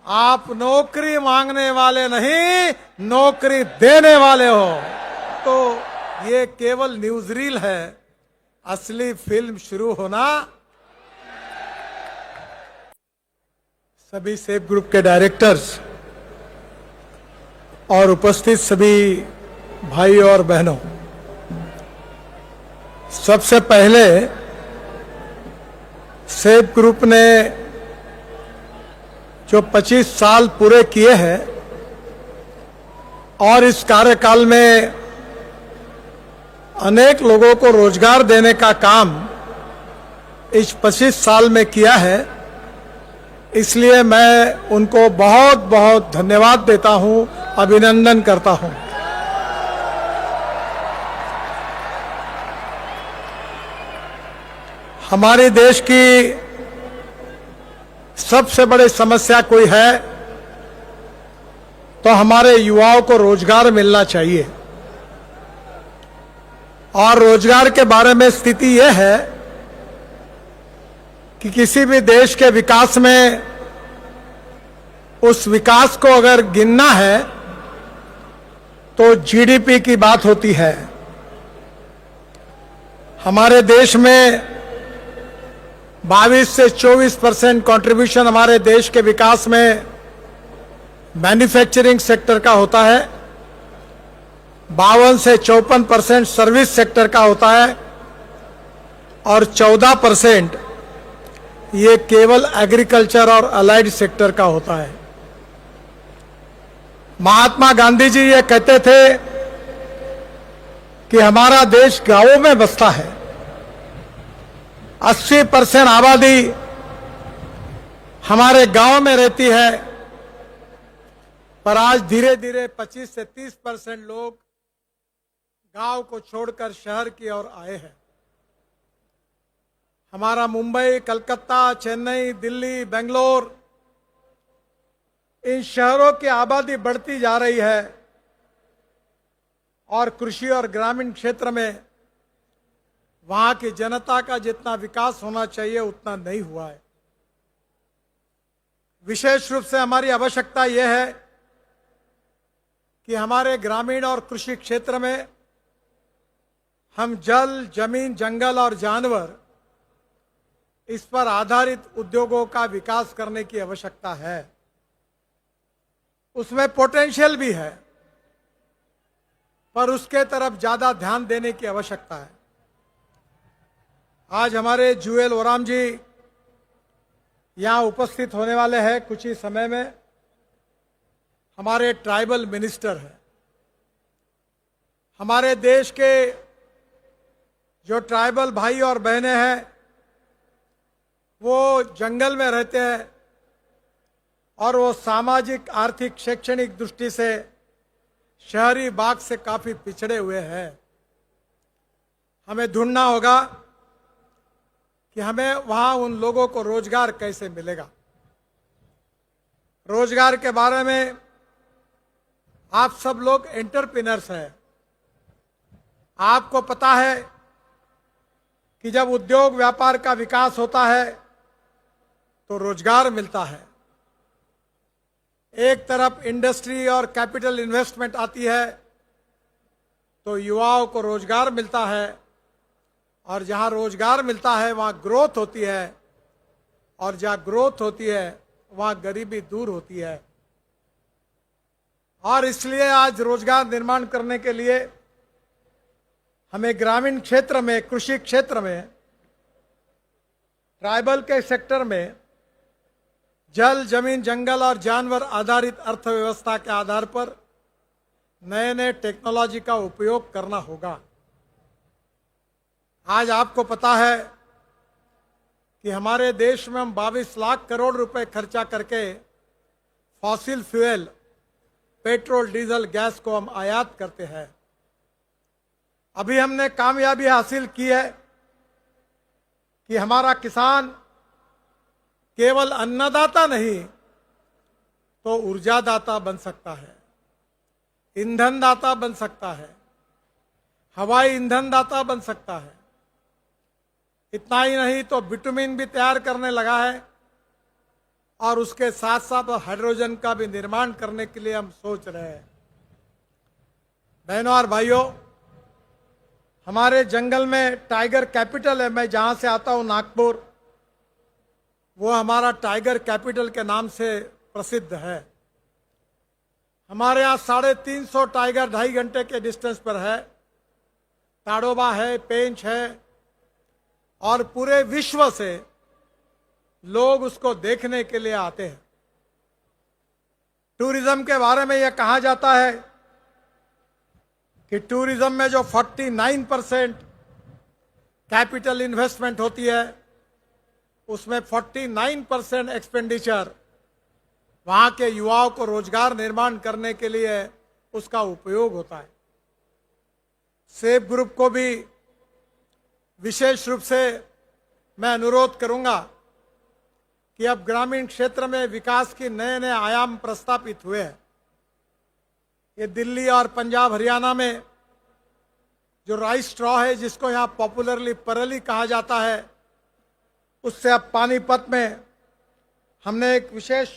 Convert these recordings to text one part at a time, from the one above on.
आप नौकरी मांगने वाले नहीं, नौकरी देने वाले हो। तो ये केवल न्यूज रील है, असली फिल्म शुरू होना। सभी सेफ ग्रुप के डायरेक्टर्स और उपस्थित सभी भाई और बहनों, सबसे पहले सेफ ग्रुप ने जो 25 साल पूरे किए हैं और इस कार्यकाल में अनेक लोगों को रोजगार देने का काम इस 25 साल में किया है, इसलिए मैं उनको बहुत बहुत धन्यवाद देता हूं, अभिनंदन करता हूं। हमारे देश की सबसे बड़ी समस्या कोई है तो हमारे युवाओं को रोजगार मिलना चाहिए। और रोजगार के बारे में स्थिति यह है कि किसी भी देश के विकास में उस विकास को अगर गिनना है तो जीडीपी की बात होती है। हमारे देश में 22 से 24% कंट्रीब्यूशन हमारे देश के विकास में मैन्युफैक्चरिंग सेक्टर का होता है, 52 से 54% सर्विस सेक्टर का होता है और 14% ये केवल एग्रीकल्चर और अलाइड सेक्टर का होता है। महात्मा गांधी जी ये कहते थे कि हमारा देश गांवों में बसता है, 80% आबादी हमारे गांव में रहती है, पर आज धीरे धीरे 25 से 30% लोग गांव को छोड़कर शहर की ओर आए हैं। हमारा मुंबई, कलकत्ता, चेन्नई, दिल्ली, बेंगलोर, इन शहरों की आबादी बढ़ती जा रही है और कृषि और ग्रामीण क्षेत्र में वहां की जनता का जितना विकास होना चाहिए उतना नहीं हुआ है। विशेष रूप से हमारी आवश्यकता यह है कि हमारे ग्रामीण और कृषि क्षेत्र में हम जल, जमीन, जंगल और जानवर, इस पर आधारित उद्योगों का विकास करने की आवश्यकता है। उसमें पोटेंशियल भी है, पर उसके तरफ ज्यादा ध्यान देने की आवश्यकता है। आज हमारे जुएल ओराम जी यहां उपस्थित होने वाले हैं। कुछ ही समय में हमारे ट्राइबल मिनिस्टर हैं। हमारे देश के जो ट्राइबल भाई और बहनें हैं वो जंगल में रहते हैं और वो सामाजिक, आर्थिक, शैक्षणिक दृष्टि से शहरी भाग से काफी पिछड़े हुए हैं। हमें ढूंढना होगा कि हमें वहां उन लोगों को रोजगार कैसे मिलेगा। रोजगार के बारे में आप सब लोग एंटरप्रेन्योर्स हैं। आपको पता है कि जब उद्योग व्यापार का विकास होता है तो रोजगार मिलता है। एक तरफ इंडस्ट्री और कैपिटल इन्वेस्टमेंट आती है तो युवाओं को रोजगार मिलता है, और जहां रोजगार मिलता है वहां ग्रोथ होती है, और जहां ग्रोथ होती है वहां गरीबी दूर होती है। और इसलिए आज रोजगार निर्माण करने के लिए हमें ग्रामीण क्षेत्र में, कृषि क्षेत्र में, ट्राइबल के सेक्टर में जल, जमीन, जंगल और जानवर आधारित अर्थव्यवस्था के आधार पर नए नए टेक्नोलॉजी का उपयोग करना होगा। आज आपको पता है कि हमारे देश में हम 22 लाख करोड़ रुपए खर्चा करके fossil fuel, petrol, diesel, gas को हम आयात करते हैं। अभी हमने कामयाबी हासिल की है कि हमारा किसान केवल अन्नदाता नहीं तो ऊर्जादाता बन सकता है, ईंधन दाता बन सकता है, हवाई ईंधन दाता बन सकता है। इतना ही नहीं तो बिटुमिन भी तैयार करने लगा है और उसके साथ साथ हाइड्रोजन का भी निर्माण करने के लिए हम सोच रहे हैं। बहनों और भाइयों, हमारे जंगल में टाइगर कैपिटल है। मैं जहां से आता हूं नागपुर, वो हमारा टाइगर कैपिटल के नाम से प्रसिद्ध है। हमारे यहाँ 350 टाइगर 2.5 घंटे के डिस्टेंस पर है। ताड़ोबा है, पेंच है, और पूरे विश्व से लोग उसको देखने के लिए आते हैं। टूरिज्म के बारे में यह कहा जाता है कि टूरिज्म में जो 49% कैपिटल इन्वेस्टमेंट होती है, उसमें 49% एक्सपेंडिचर वहां के युवाओं को रोजगार निर्माण करने के लिए उसका उपयोग होता है। सेफ ग्रुप को भी विशेष रूप से मैं अनुरोध करूंगा कि अब ग्रामीण क्षेत्र में विकास की नए नए आयाम प्रस्तापित हुए हैं। ये दिल्ली और पंजाब हरियाणा में जो राइस स्ट्रॉ है, जिसको यहाँ पॉपुलरली परली कहा जाता है, उससे अब पानीपत में हमने एक विशेष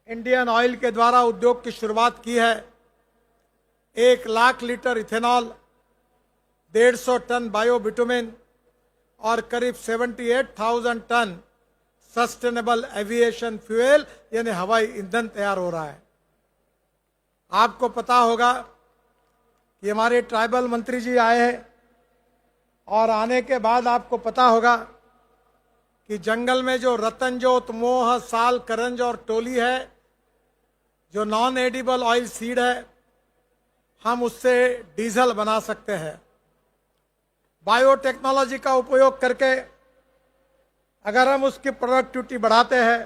इंडियन ऑयल के द्वारा उद्योग की शुरुआत की है। 1 लाख लीटर इथेनॉल, 150 टन बायोबिटुमिन और करीब 78,000 टन सस्टेनेबल एविएशन फ्यूल यानी हवाई ईंधन तैयार हो रहा है। आपको पता होगा कि हमारे ट्राइबल मंत्री जी आए हैं, और आने के बाद आपको पता होगा कि जंगल में जो रतनजोत, मोह, साल, करंज और टोली है, जो नॉन एडिबल ऑयल सीड है, हम उससे डीजल बना सकते हैं। बायोटेक्नोलॉजी का उपयोग करके अगर हम उसकी प्रोडक्टिविटी बढ़ाते हैं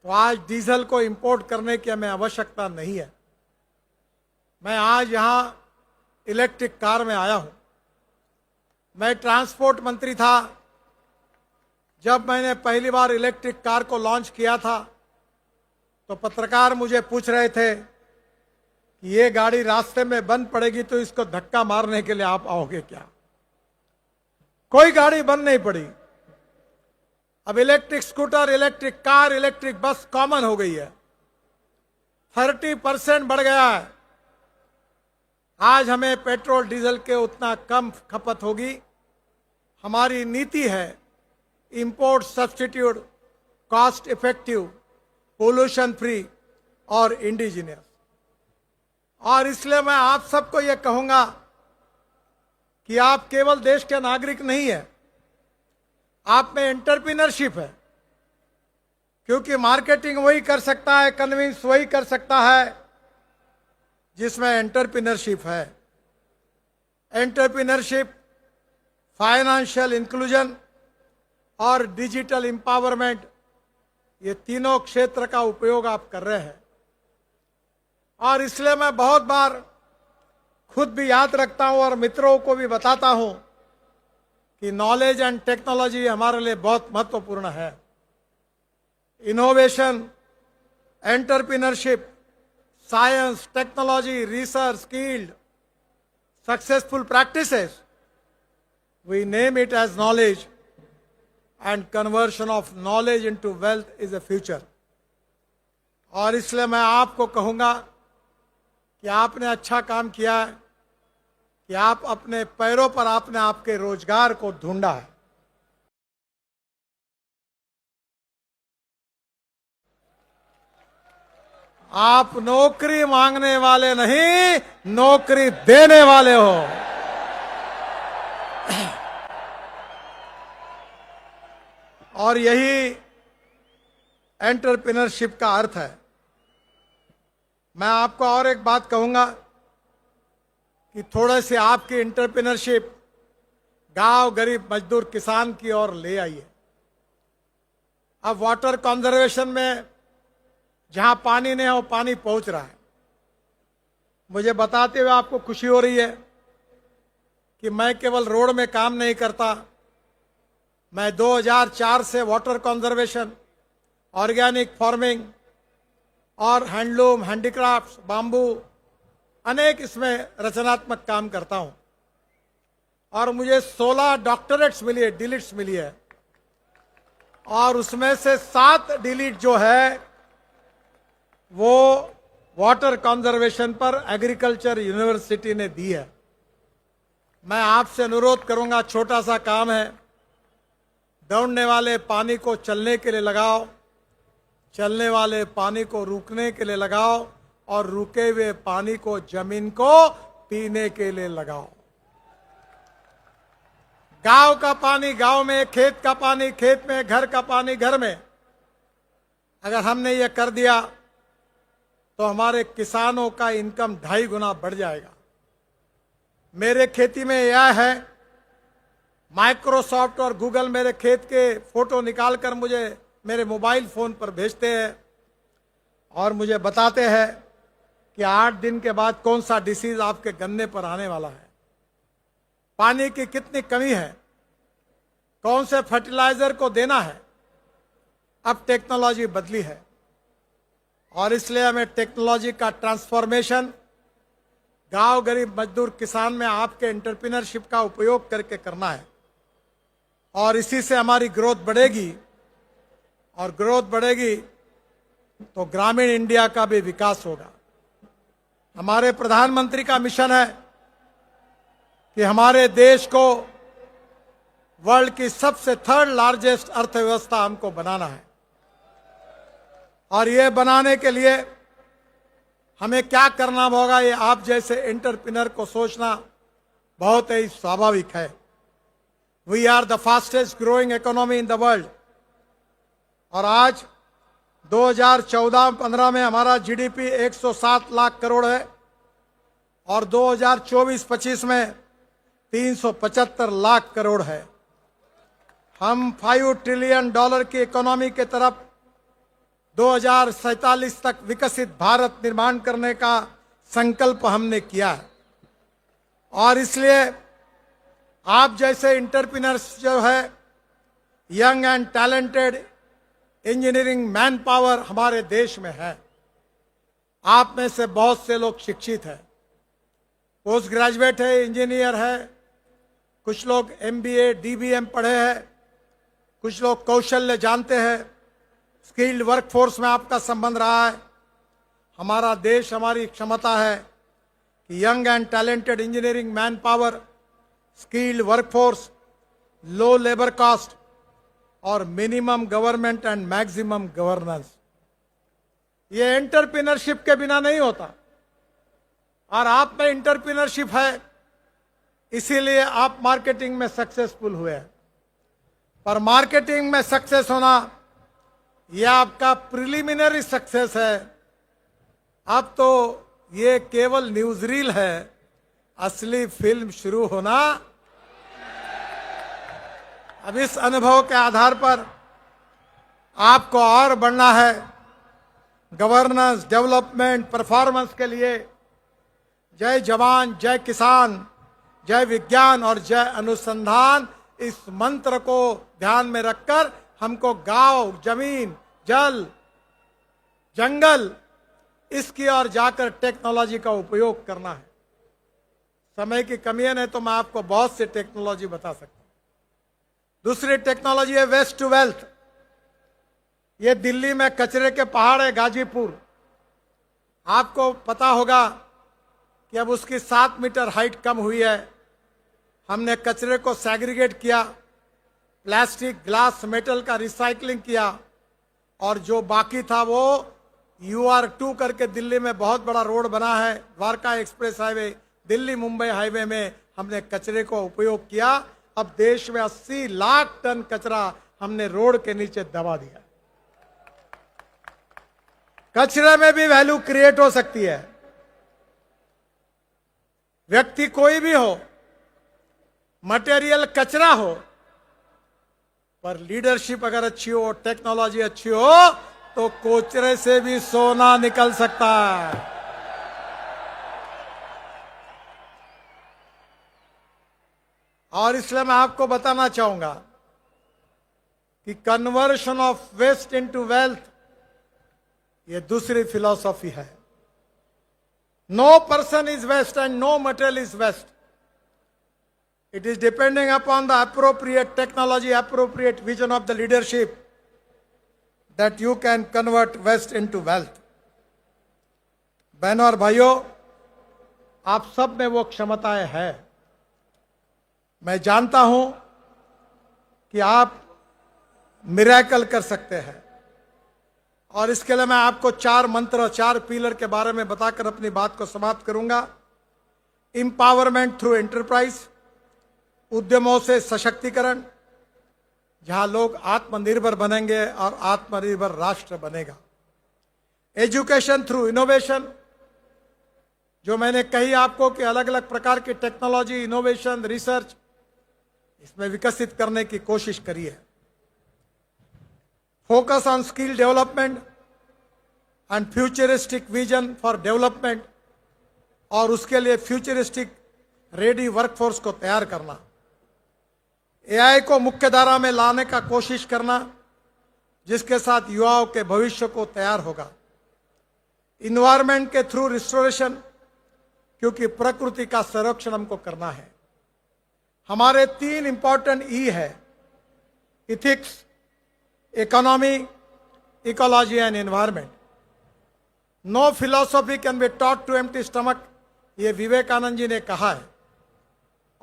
तो आज डीजल को इंपोर्ट करने की हमें आवश्यकता नहीं है। मैं आज यहाँ इलेक्ट्रिक कार में आया हूँ। मैं ट्रांसपोर्ट मंत्री था जब मैंने पहली बार इलेक्ट्रिक कार को लॉन्च किया था, तो पत्रकार मुझे पूछ रहे थे कि ये गाड़ी रास्ते में बंद पड़ेगी तो इसको धक्का मारने के लिए आप आओगे क्या? कोई गाड़ी बंद नहीं पड़ी। अब electric scooter, electric car, electric bus common हो गई है। 30% बढ़ गया है। आज हमें पेट्रोल डीजल के उतना कम खपत होगी। हमारी नीति है import substitute, cost effective, pollution free और इंडिजिनियस। और इसलिए मैं आप सबको यह कहूंगा कि आप केवल देश के नागरिक नहीं है, आप में एंटरप्रेन्योरशिप है। क्योंकि मार्केटिंग वही कर सकता है, कन्विंस वही कर सकता है जिसमें एंटरप्रेन्योरशिप है। एंटरप्रेन्योरशिप, फाइनेंशियल इंक्लूजन और डिजिटल एम्पावरमेंट, ये तीनों क्षेत्र का उपयोग आप कर रहे हैं। और इसलिए मैं बहुत बार खुद भी याद रखता हूं और मित्रों को भी बताता हूं कि नॉलेज एंड टेक्नोलॉजी हमारे लिए बहुत महत्वपूर्ण है। Innovation, entrepreneurship, science, technology, research, skilled, successful practices, we name it as knowledge, and conversion of knowledge into wealth is a future. और इसलिए मैं आपको कहूंगा कि आपने अच्छा काम किया है कि आप अपने पैरों पर आपने आपके रोजगार को ढूंढा है। आप नौकरी मांगने वाले नहीं, नौकरी देने वाले हो। और यही एंटरप्रेन्योरशिप का अर्थ है। मैं आपको और एक बात कहूंगा कि थोड़े से आपकी एंटरप्रेन्योरशिप गांव, गरीब, मजदूर, किसान की ओर ले आइए। अब वाटर कंजर्वेशन में जहां पानी नहीं हो, पानी पहुंच रहा है। मुझे बताते हुए आपको खुशी हो रही है कि मैं केवल रोड में काम नहीं करता। मैं 2004 से वाटर कंजर्वेशन, ऑर्गेनिक फार्मिंग और हैंडलूम, हैंडीक्राफ्ट्स, बाम्बू, अनेक इसमें रचनात्मक काम करता हूं। और मुझे 16 डॉक्टरेट्स मिली है, डिलिट्स मिली है। और उसमें से 7 डिलीट जो है वो वाटर कंजर्वेशन पर एग्रीकल्चर यूनिवर्सिटी ने दी है। मैं आपसे अनुरोध करूंगा, छोटा सा काम है, दौड़ने वाले पानी को चलने के लिए लगाओ, चलने वाले पानी को रुकने के लिए लगाओ, और रुके हुए पानी को जमीन को पीने के लिए लगाओ। गांव का पानी गांव में, खेत का पानी खेत में, घर का पानी घर में। अगर हमने ये कर दिया तो हमारे किसानों का इनकम 2.5 गुना बढ़ जाएगा। मेरे खेती में यह है, माइक्रोसॉफ्ट और गूगल मेरे खेत के फोटो निकालकर मुझे मेरे मोबाइल फोन पर भेजते हैं और मुझे बताते हैं कि 8 दिन के बाद कौन सा डिसीज आपके गन्ने पर आने वाला है, पानी की कितनी कमी है, कौन से फर्टिलाइजर को देना है। अब टेक्नोलॉजी बदली है और इसलिए हमें टेक्नोलॉजी का ट्रांसफॉर्मेशन गांव, गरीब, मजदूर, किसान में आपके एंटरप्रेन्योरशिप का उपयोग करके करना है। और इसी से हमारी ग्रोथ बढ़ेगी, और ग्रोथ बढ़ेगी तो ग्रामीण इंडिया का भी विकास होगा। हमारे प्रधानमंत्री का मिशन है कि हमारे देश को वर्ल्ड की सबसे 3rd लार्जेस्ट अर्थव्यवस्था हमको बनाना है। और ये बनाने के लिए हमें क्या करना होगा, ये आप जैसे एंटरप्रेन्योर को सोचना बहुत ही स्वाभाविक है। We are the fastest growing economy in the world, और आज 2014-15 में हमारा जीडीपी 107 लाख करोड़ है और 2024-25 में 375 लाख करोड़ है। हम $5 ट्रिलियन की इकोनॉमी के तरफ 2047 तक विकसित भारत निर्माण करने का संकल्प हमने किया है। और इसलिए आप जैसे एंटरप्रेन्योर्स जो है, young and talented engineering man power हमारे देश में है। आप में से बहुत से लोग शिक्षित हैं, पोस्ट ग्रेजुएट है, इंजीनियर है, कुछ लोग MBA DBM पढ़े हैं, कुछ लोग कौशल्य जानते हैं, स्किल्ड वर्कफोर्स में आपका संबंध रहा है। हमारा देश, हमारी क्षमता है कि young and talented engineering man power, skilled workforce, low labour cost और minimum government and maximum governance, ये एंटरप्रेन्योरशिप के बिना नहीं होता। और आप में एंटरप्रेन्योरशिप है, इसीलिए आप मार्केटिंग में सक्सेसफुल हुए हैं। पर मार्केटिंग में सक्सेस होना यह आपका प्रिलिमिनरी सक्सेस है। अब तो ये केवल न्यूज रील है, असली फिल्म शुरू होना। अब इस अनुभव के आधार पर आपको और बढ़ना है। गवर्नेंस, डेवलपमेंट, परफॉर्मेंस के लिए जय जवान, जय किसान, जय विज्ञान और जय अनुसंधान, इस मंत्र को ध्यान में रखकर हमको गांव, जमीन, जल, जंगल, इसकी ओर जाकर टेक्नोलॉजी का उपयोग करना है। समय की कमी है, नहीं तो मैं आपको बहुत से टेक्नोलॉजी बता सकता हूं। दूसरी टेक्नोलॉजी है वेस्ट टू वेल्थ। ये दिल्ली में कचरे के पहाड़ है, गाजीपुर। आपको पता होगा कि अब उसकी 7 मीटर हाइट कम हुई है। हमने कचरे को सेग्रीगेट किया, प्लास्टिक, ग्लास, मेटल का रिसाइकलिंग किया, और जो बाकी था वो UR2 करके दिल्ली में बहुत बड़ा रोड बना है, Dwarka express highway, Delhi Mumbai highway में हमने कचरे को उपयोग किया। अब देश में 80 लाख टन कचरा हमने रोड के नीचे दबा दिया। कचरे में भी वैल्यू क्रिएट हो सकती है। व्यक्ति कोई भी हो, मटेरियल कचरा हो, पर लीडरशिप अगर अच्छी हो, टेक्नोलॉजी अच्छी हो, तो कोचरे से भी सोना निकल सकता है। और इसलिए मैं आपको बताना चाहूंगा कि conversion of waste into wealth, ये दूसरी फिलॉसफी है। No person is waste and no material is waste. It is depending upon the appropriate technology, appropriate vision of the leadership that you can convert waste into wealth. बहनों और भाइयों, आप सब में वो क्षमताएं हैं। मैं जानता हूं कि आप मिरेकल कर सकते हैं, और इसके लिए मैं आपको 4 मंत्र, 4 पिलर के बारे में बताकर अपनी बात को समाप्त करूंगा। एम्पावरमेंट थ्रू एंटरप्राइज, उद्यमों से सशक्तिकरण, जहां लोग आत्मनिर्भर बनेंगे और आत्मनिर्भर राष्ट्र बनेगा। एजुकेशन थ्रू इनोवेशन, जो मैंने कही आपको कि अलग अलग प्रकार की टेक्नोलॉजी, इनोवेशन, रिसर्च इसमें विकसित करने की कोशिश करिए। Focus on skill development and futuristic vision for development, और उसके लिए फ्यूचरिस्टिक रेडी वर्कफोर्स को तैयार करना। एआई को मुख्य धारा में लाने का कोशिश करना, जिसके साथ युवाओं के भविष्य को तैयार होगा। इन्वायरमेंट के थ्रू रिस्टोरेशन, क्योंकि प्रकृति का संरक्षण हमको करना है। हमारे 3 इंपॉर्टेंट ई है: ethics, economy, ecology and environment. No philosophy can be taught to empty stomach, ये विवेकानंद जी ने कहा है।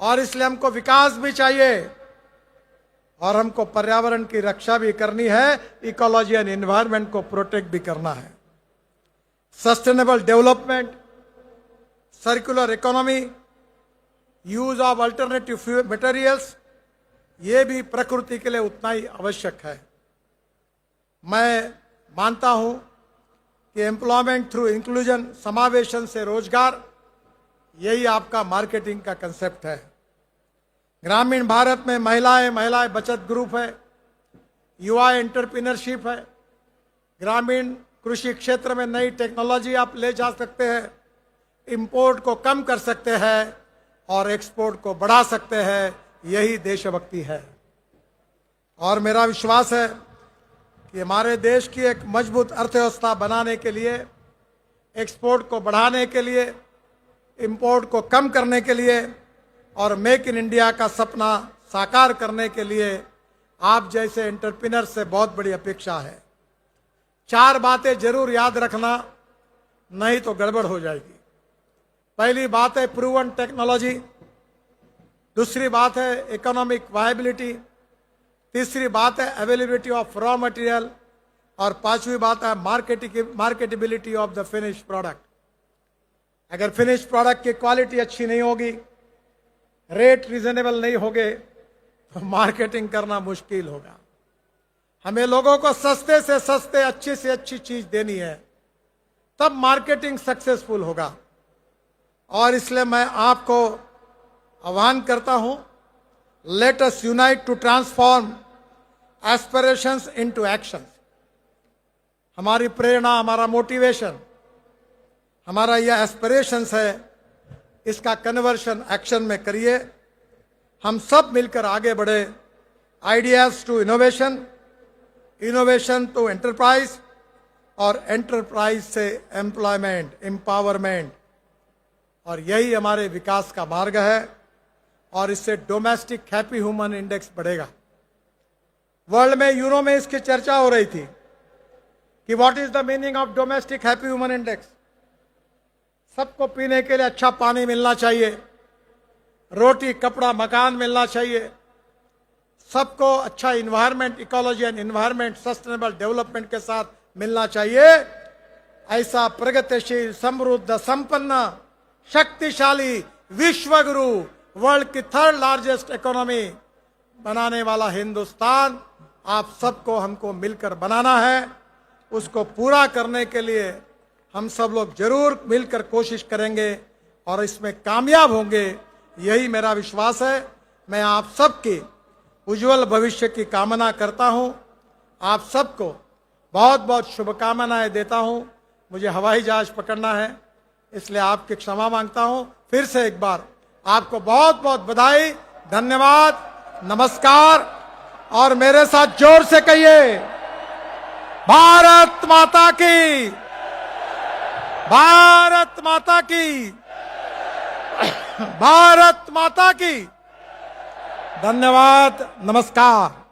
और इसलिए हमको विकास भी चाहिए और हमको पर्यावरण की रक्षा भी करनी है, इकोलॉजी एंड एनवायरमेंट को प्रोटेक्ट भी करना है। Sustainable development, circular economy, use of alternative materials, ये भी प्रकृति के लिए उतना ही आवश्यक है। मैं मानता हूं कि एम्प्लॉयमेंट थ्रू इंक्लूजन, समावेशन से रोजगार, यही आपका मार्केटिंग का कंसेप्ट है। ग्रामीण भारत में महिलाएं बचत ग्रुप है, युवा एंटरप्रेन्योरशिप है। ग्रामीण कृषि क्षेत्र में नई टेक्नोलॉजी आप ले जा सकते हैं, इंपोर्ट को कम कर सकते हैं और एक्सपोर्ट को बढ़ा सकते हैं। यही देशभक्ति है। और मेरा विश्वास है कि हमारे देश की एक मजबूत अर्थव्यवस्था बनाने के लिए, एक्सपोर्ट को बढ़ाने के लिए, इंपोर्ट को कम करने के लिए और मेक इन इंडिया का सपना साकार करने के लिए आप जैसे एंटरप्रेन्योर से बहुत बड़ी अपेक्षा है। 4 बातें जरूर याद रखना, नहीं तो गड़बड़ हो जाएगी। पहली बात है प्रूवन टेक्नोलॉजी, दूसरी बात है इकोनॉमिक वायबिलिटी, तीसरी बात है अवेलेबिलिटी ऑफ रॉ मटेरियल, और 5वीं बात है marketability of the finish product. अगर फिनिश प्रोडक्ट की क्वालिटी अच्छी नहीं होगी, रेट रीजनेबल नहीं होंगे, तो मार्केटिंग करना मुश्किल होगा। हमें लोगों को सस्ते से सस्ते, अच्छी से अच्छी चीज देनी है, तब मार्केटिंग सक्सेसफुल होगा। और इसलिए मैं आपको आह्वान करता हूं, let us unite to transform aspirations into actions. हमारी प्रेरणा, हमारा मोटिवेशन, हमारा यह एस्पिरेशंस है, इसका कन्वर्शन एक्शन में करिए। हम सब मिलकर आगे बढ़े। Ideas to innovation, innovation to enterprise, और एंटरप्राइज से एम्प्लॉयमेंट, एम्पावरमेंट, और यही हमारे विकास का मार्ग है। और इससे डोमेस्टिक हैप्पी ह्यूमन इंडेक्स बढ़ेगा। वर्ल्ड में, यूरो में इसकी चर्चा हो रही थी कि what is the meaning of domestic happy human index. सबको पीने के लिए अच्छा पानी मिलना चाहिए, रोटी, कपड़ा, मकान मिलना चाहिए, सबको अच्छा environment, ecology and environment, sustainable development के साथ मिलना चाहिए। ऐसा प्रगतिशील, समृद्ध, संपन्न, शक्तिशाली, विश्वगुरु, वर्ल्ड की 3rd लार्जेस्ट इकोनॉमी बनाने वाला हिंदुस्तान आप सबको, हमको मिलकर बनाना है। उसको पूरा करने के लिए हम सब लोग जरूर मिलकर कोशिश करेंगे और इसमें कामयाब होंगे, यही मेरा विश्वास है। मैं आप सबकी उज्जवल भविष्य की कामना करता हूं। आप सबको बहुत बहुत शुभकामनाएं देता हूं। मुझे हवाई जहाज पकड़ना है, इसलिए आपकी क्षमा मांगता हूं। फिर से एक बार आपको बहुत बहुत बधाई, धन्यवाद, नमस्कार। और मेरे साथ जोर से कहिए, भारत माता की, भारत माता की, भारत माता की। धन्यवाद, नमस्कार।